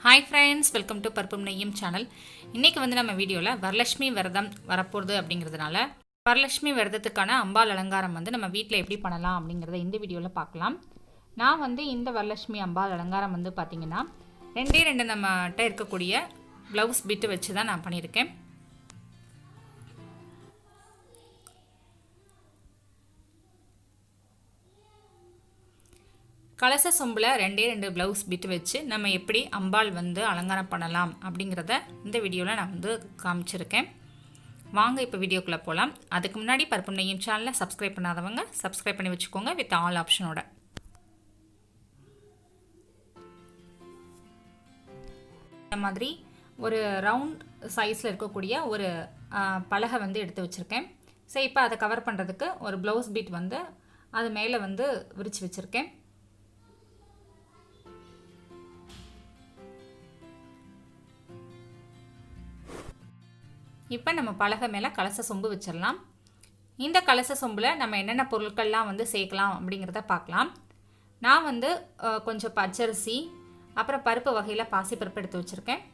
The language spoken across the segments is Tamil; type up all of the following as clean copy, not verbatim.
Hi friends, welcome to பருப்பும் நெய்யும் சேனல். இன்னைக்கு வந்து நம்ம வீடியோல வரலட்சுமி விரதம் வரப்போகுது அப்படிங்கிறதுனால வரலட்சுமி விரதத்துக்கான அம்பாள் அலங்காரம் வந்து நம்ம வீட்டில் எப்படி பண்ணலாம் அப்படிங்கிறத இந்த வீடியோவில் பார்க்கலாம். நான் வந்து இந்த வரலட்சுமி அம்பாள் அலங்காரம் வந்து பார்த்தீங்கன்னா ரெண்டு நம்மகிட்ட இருக்கக்கூடிய ப்ளவுஸ் பிட்டு வச்சு தான் நான் பண்ணியிருக்கேன். கலச சொம்பில் ரெண்டு ப்ளவுஸ் பிட்டு வச்சு நம்ம எப்படி அம்பாள் வந்து அலங்காரம் பண்ணலாம் அப்படிங்கிறத இந்த வீடியோவில் நான் வந்து காமிச்சிருக்கேன். வாங்க இப்போ வீடியோக்குள்ளே போகலாம். அதுக்கு முன்னாடி பருப்பும் நெய்யும் சேனலை சப்ஸ்கிரைப் பண்ணாதவங்க சப்ஸ்கிரைப் பண்ணி வச்சுக்கோங்க வித் ஆல் ஆப்ஷனோட. இந்த மாதிரி ஒரு ரவுண்ட் சைஸில் இருக்கக்கூடிய ஒரு பலகை வந்து எடுத்து வச்சுருக்கேன். ஸோ இப்போ அதை கவர் பண்ணுறதுக்கு ஒரு ப்ளவுஸ் பீட் வந்து அது மேலே வந்து விரித்து வச்சுருக்கேன். இப்போ நம்ம பலகை மேலே கலச சொம்பு வச்சிடலாம். இந்த கலச சொம்பில் நம்ம என்னென்ன பொருட்கள்லாம் வந்து சேர்க்கலாம் அப்படிங்கிறத பார்க்கலாம். நான் வந்து கொஞ்சம் பச்சரிசி, அப்புறம் பருப்பு வகையில் பாசிப்பருப்பு எடுத்து வச்சுருக்கேன்.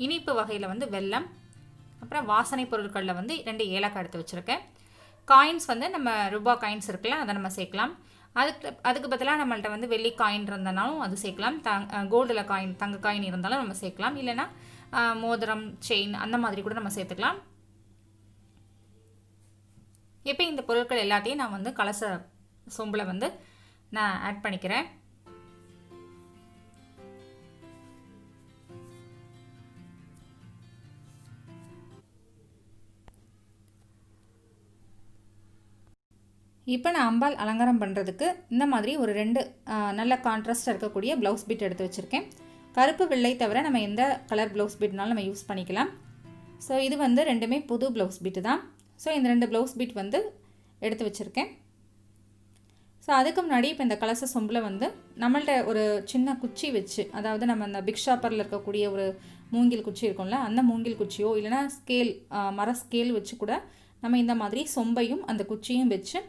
இனிப்பு வகையில் வந்து வெல்லம், அப்புறம் வாசனை பொருட்களில் வந்து 2 ஏலக்காய் எடுத்து வச்சுருக்கேன். காயின்ஸ் வந்து நம்ம ரூபா காயின்ஸ் இருக்குல்ல, அதை நம்ம சேர்க்கலாம். அதுக்கு பதிலாக நம்மள்ட்ட வந்து வெள்ளி காயின் இருந்தனாலும் அது சேர்க்கலாம். கோல்டில் காயின், தங்க காயின் இருந்தாலும் நம்ம சேர்க்கலாம். இல்லைன்னா மோதிரம், செயின் அந்த மாதிரி கூட நம்ம சேர்த்துக்கலாம். இப்போ இந்த பொருட்கள் எல்லாத்தையும் நான் வந்து கலச சொம்பில் வந்து நான் ஆட் பண்ணிக்கிறேன். இப்போ நான் அம்பாள் அலங்காரம் பண்ணுறதுக்கு இந்த மாதிரி ஒரு 2 நல்ல கான்ட்ராஸ்டாக இருக்கக்கூடிய ப்ளவுஸ் பீட் எடுத்து வச்சுருக்கேன். கருப்பு வெள்ளை தவிர நம்ம எந்த கலர் ப்ளவுஸ் பீட்னாலும் நம்ம யூஸ் பண்ணிக்கலாம். ஸோ இது வந்து ரெண்டுமே புது ப்ளவுஸ் பீட்டு தான். ஸோ இந்த 2 ப்ளவுஸ் பீட் வந்து எடுத்து வச்சுருக்கேன். ஸோ அதுக்கு முன்னாடி இப்போ இந்த கலச சொம்பில் வந்து நம்மள்ட்ட ஒரு சின்ன குச்சி வச்சு, அதாவது நம்ம அந்த பிக் ஷாப்பரில் இருக்கக்கூடிய ஒரு மூங்கில் குச்சி இருக்கும்ல, அந்த மூங்கில் குச்சியோ இல்லைனா ஸ்கேல், மர ஸ்கேல் வச்சு கூட நம்ம இந்த மாதிரி சொம்பையும் அந்த குச்சியும் வச்சு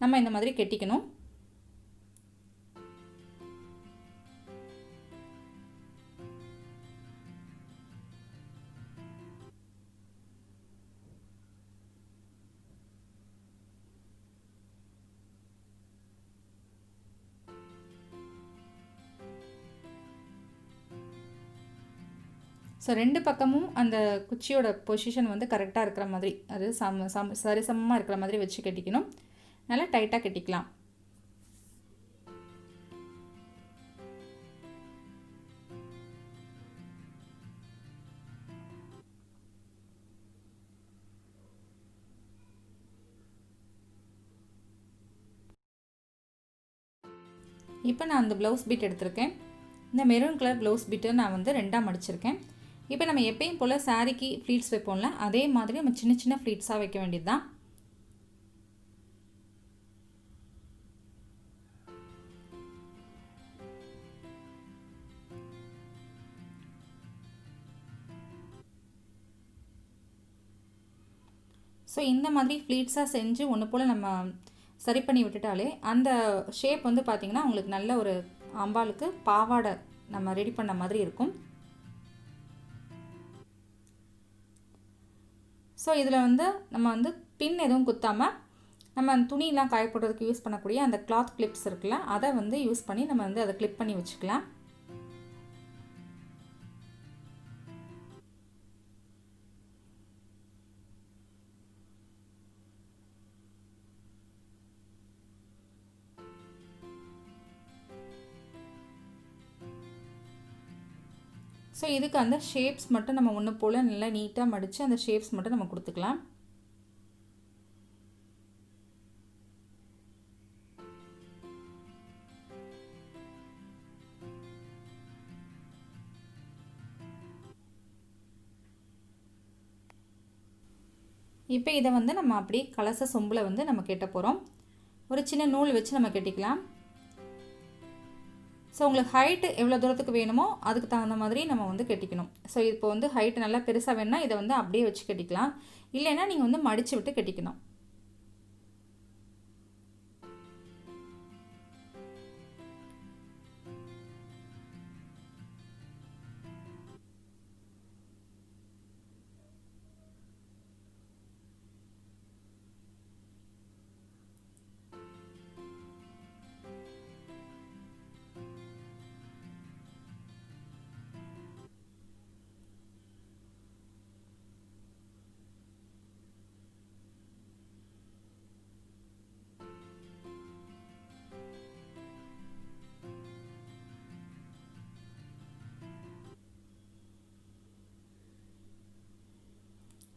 நம்ம இந்த மாதிரி கெட்டிக்கணும். ஸோ 2 பக்கமும் அந்த குச்சியோட பொசிஷன் வந்து கரெக்டாக இருக்கிற மாதிரி, அது சரிசமமாக இருக்கிற மாதிரி வச்சு கட்டிக்கணும். நல்லா டைட்டாக கட்டிக்கலாம். இப்போ நான் அந்த ப்ளவுஸ் பீட் எடுத்திருக்கேன். இந்த மெரூன் கலர் ப்ளவுஸ் பீட்டை நான் வந்து 2ஆக மடிச்சிருக்கேன். இப்போ நம்ம எப்பயும் போல் சாரிக்கு ஃப்ளீட்ஸ் வைப்போம்ல, அதே மாதிரி நம்ம சின்ன சின்ன ஃப்ளீட்ஸாக வைக்க வேண்டியது தான். ஸோ இந்த மாதிரி ஃப்ளீட்ஸாக செஞ்சு ஒன்று போல் நம்ம சரி பண்ணி விட்டுட்டாலே அந்த ஷேப் வந்து பார்த்திங்கன்னா உங்களுக்கு நல்ல ஒரு அம்பாளுக்கு பாவாடை நம்ம ரெடி பண்ண மாதிரி இருக்கும். ஸோ இதில் வந்து நம்ம வந்து பின் எதுவும் குத்தாமல் நம்ம துணியெலாம் காய போடுறதுக்கு யூஸ் பண்ணக்கூடிய அந்த கிளாத் கிளிப்ஸ் இருக்குல்ல, அதை வந்து யூஸ் பண்ணி நம்ம வந்து அதை கிளிப் பண்ணி வச்சுக்கலாம். ஸோ இதுக்கு அந்த ஷேப்ஸ் மட்டும் நம்ம ஒன்று போல் நல்லா நீட்டாக மடித்து அந்த ஷேப்ஸ் மட்டும் நம்ம கொடுத்துக்கலாம். இப்போ இதை வந்து நம்ம அப்படியே கலச சொம்பில் வந்து நம்ம கெட்ட போகிறோம். ஒரு சின்ன நூல் வச்சு நம்ம கெட்டிக்கலாம். ஸோ உங்களுக்கு ஹைட்டு எவ்வளோ தூரத்துக்கு வேணுமோ அதுக்கு தகுந்த மாதிரி நம்ம வந்து கட்டிக்கணும். ஸோ இப்போ வந்து ஹைட்டு நல்லா பெருசாக வேணும்னா இதை வந்து அப்படியே வச்சு கட்டிக்கலாம். இல்லைன்னா நீங்கள் வந்து மடித்து விட்டு கட்டிக்கணும்.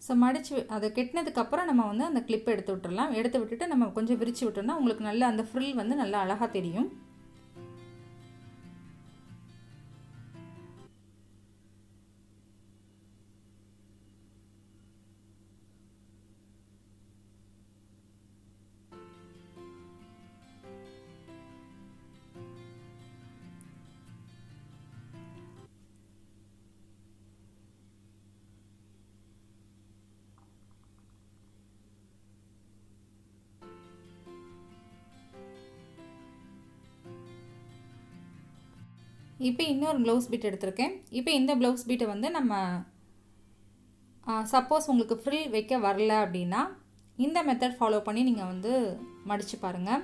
ஸோ மடித்து அதை கெட்டினதுக்கப்புறம் நம்ம வந்து அந்த கிளிப்பை எடுத்து விட்டுறலாம். எடுத்து விட்டுட்டு நம்ம கொஞ்சம் விரித்து விட்டோம்னா உங்களுக்கு நல்லா அந்த ஃப்ரில் வந்து நல்லா அழகாக தெரியும். இப்போ இன்னொரு ப்ளவுஸ் பீட் எடுத்திருக்கேன். இப்போ இந்த ப்ளவுஸ் பீட்டை வந்து நம்ம சப்போஸ் உங்களுக்கு ஃப்ரில் வைக்க வரல அப்படின்னா இந்த மெத்தட் ஃபாலோ பண்ணி நீங்கள் வந்து மடித்து பாருங்கள்.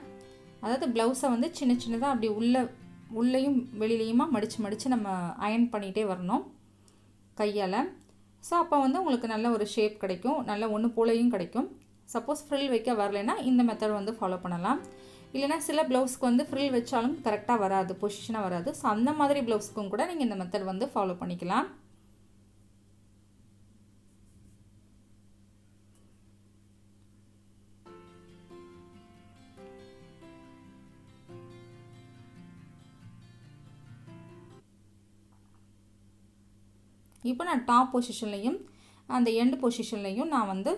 அதாவது ப்ளவுஸை வந்து சின்ன சின்னதாக அப்படி உள்ளேயும் வெளியிலையுமா மடித்து நம்ம அயர்ன் பண்ணிகிட்டே வரணும் கையால். ஸோ அப்போ வந்து உங்களுக்கு நல்ல ஒரு ஷேப் கிடைக்கும், நல்ல ஒன்று போலையும் கிடைக்கும். சப்போஸ் ஃப்ரில் வைக்க வரலைன்னா இந்த மெத்தட் வந்து ஃபாலோ பண்ணலாம். இல்லைனா சில ப்ளவுஸ்க்கு வந்து ஃப்ரில் வச்சாலும் கரெக்டாக வராது, பொசிஷனாக வராது. ஸோ அந்த மாதிரி ப்ளவுஸ்க்கும் கூட நீங்கள் இந்த மெத்தட் வந்து ஃபாலோ பண்ணிக்கலாம். இப்போ நான் டாப் பொசிஷன்லையும் அந்த எண்டு பொசிஷன்லையும் நான் வந்து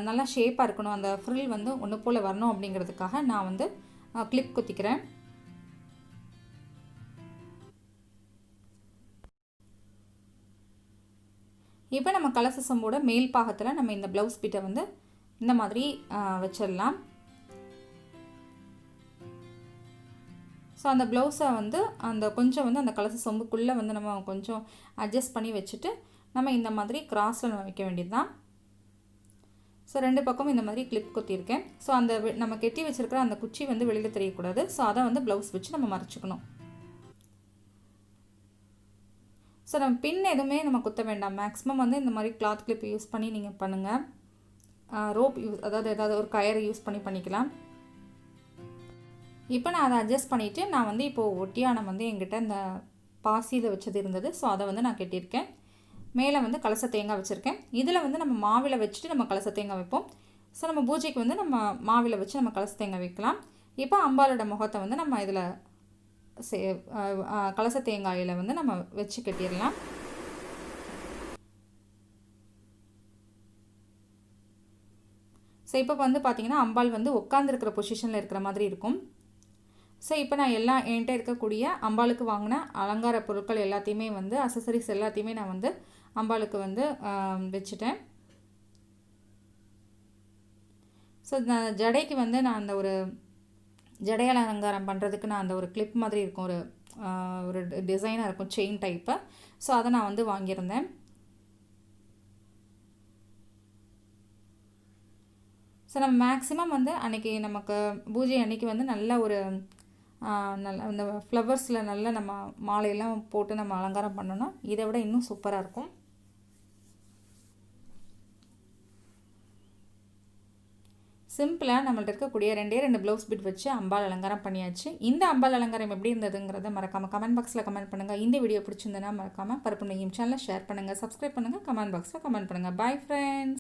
நல்லா ஷேப்பாக இருக்கணும், அந்த ஃப்ரில் வந்து ஒன்று போல் வரணும் அப்படிங்கிறதுக்காக நான் வந்து கிளிப் குத்திக்கிறேன். இப்போ நம்ம கலச சொம்போட மேல் பாகத்தில் நம்ம இந்த ப்ளவுஸ் பீட்டை வந்து இந்த மாதிரி வச்சிடலாம். ஸோ அந்த ப்ளவுஸை வந்து அந்த கொஞ்சம் வந்து அந்த கலச சொம்புக்குள்ளே வந்து நம்ம கொஞ்சம் அட்ஜஸ்ட் பண்ணி வச்சுட்டு நம்ம இந்த மாதிரி கிராஸில் நம்ம வைக்க வேண்டியது தான். ஸோ ரெண்டு பக்கமும் இந்த மாதிரி கிளிப் குத்தியிருக்கேன். ஸோ அந்த நம்ம கெட்டி வச்சுருக்கிற அந்த குச்சி வந்து வெளியில் தெரியக்கூடாது. ஸோ அதை வந்து ப்ளவுஸ் வச்சு நம்ம மறைச்சிக்கணும். ஸோ நம்ம பின் எதுவுமே நம்ம குத்த வேண்டாம். மேக்ஸிமம் வந்து இந்த மாதிரி கிளாத் கிளிப் யூஸ் பண்ணி நீங்கள் பண்ணுங்கள். ரோப் அதாவது ஏதாவது ஒரு கயரை யூஸ் பண்ணிக்கலாம். இப்போ நான் அதை அட்ஜஸ்ட் பண்ணிவிட்டு நான் வந்து இப்போது ஒட்டியானம் வந்து என்கிட்ட இந்த பாசியில் வச்சது இருந்தது. ஸோ அதை வந்து நான் கெட்டியிருக்கேன். மேலே வந்து கலச தேங்காய் வச்சுருக்கேன். இதில் வந்து நம்ம மாவில் வச்சுட்டு நம்ம கலச தேங்காய் வைப்போம். ஸோ நம்ம பூஜைக்கு வந்து நம்ம மாவில் வச்சு நம்ம கலச தேங்காய் வைக்கலாம். இப்போ அம்பாலோட முகத்தை வந்து நம்ம இதில் கலச தேங்காயில் வந்து நம்ம வச்சு கட்டிடலாம். ஸோ இப்போ வந்து பார்த்திங்கன்னா அம்பாள் வந்து உட்காந்துருக்கிற பொசிஷனில் இருக்கிற மாதிரி இருக்கும். ஸோ இப்போ நான் என்கிட்ட இருக்கக்கூடிய அம்பாளுக்கு வாங்கின அலங்கார பொருட்கள் எல்லாத்தையுமே வந்து அசசரிஸ் எல்லாத்தையுமே நான் வந்து அம்பாளுக்கு வந்து வச்சுட்டேன். ஸோ ஜடைக்கு வந்து நான் அந்த ஒரு ஜடை அலங்காரம் பண்ணுறதுக்கு நான் அந்த ஒரு கிளிப் மாதிரி இருக்கும், ஒரு டிசைனாக இருக்கும், செயின் டைப்பு. ஸோ அதை நான் வந்து வாங்கியிருந்தேன். ஸோ நம்ம மேக்ஸிமம் வந்து அன்றைக்கி நமக்கு பூஜை அன்றைக்கி வந்து நல்ல ஒரு நல்ல அந்த ஃப்ளவர்ஸில் நல்ல நம்ம மாலையெல்லாம் போட்டு நம்ம அலங்காரம் பண்ணோன்னா இதை விட இன்னும் சூப்பராக இருக்கும். சிம்பிளாக நம்மள்ட்ட இருக்கக்கூடிய ரெண்டு ப்ளவுஸ் பிட் வச்சு அம்பாள் அலங்காரம் பண்ணியாச்சு. இந்த அம்பாள் அலங்காரம் எப்படி இருந்ததுங்கிறத மறக்காமல் கமெண்ட் பாக்ஸில் கமெண்ட் பண்ணுங்கள். இந்த வீடியோ பிடிச்சிருந்ததுன்னா மறக்காமல் பருப்பு நெய்யும் சேனலை ஷேர் பண்ணுங்கள், சப்ஸ்கிரைப் பண்ணுங்கள், கமெண்ட் பாக்ஸில் கமெண்ட் பண்ணுங்கள். Bye friends.